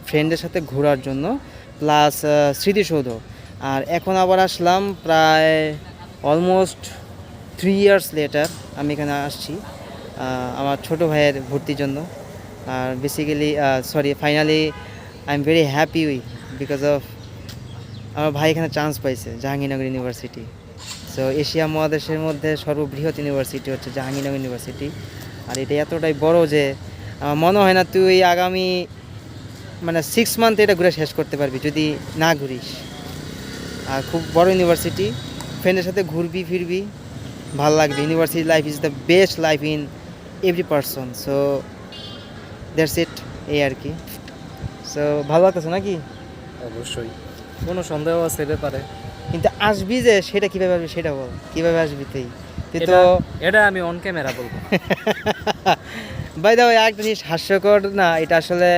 ফ্রেন্ডের সাথে ঘোরার জন্য প্লাস স্মৃতিসৌধ। আর এখন আবার আসলাম প্রায় অলমোস্ট 3 ইয়ার্স লেটার আমি এখানে আসছি আমার ছোট ভাইয়ের ভর্তির জন্য। আর basically finally I am very happy because of আমার ভাই এখানে চান্স পাইছে জাহাঙ্গীরনগর ইউনিভার্সিটি। সো এশিয়া মহাদেশের মধ্যে সর্ববৃহৎ ইউনিভার্সিটি হচ্ছে জাহাঙ্গীরনগর ইউনিভার্সিটি। আর এটা এতটাই বড় যে আমার মনে হয় না তুই আগামী 6 মান্থ এটা ঘুরে শেষ করতে পারবি যদি না ঘুরিস। আর খুব বড় ইউনিভার্সিটি, ফ্রেন্ডের সাথে ঘুরবি ফিরবি, ভালো লাগবে। University life is the best life in every person. So that's it, এই আর কি। সো ভালো লাগতেছে নাকি? অবশ্যই, কোনো সন্দেহ আছে এ ব্যাপারে? কিন্তু আসবি যে সেটা কীভাবে আসবি সেটা বল, কীভাবে আসবি তুই? তুই তো এটা আমি অন ক্যামেরা বলবো। বাই দ্য ওয়ে একটা জিনিস হাস্যকর না, এটা আসলে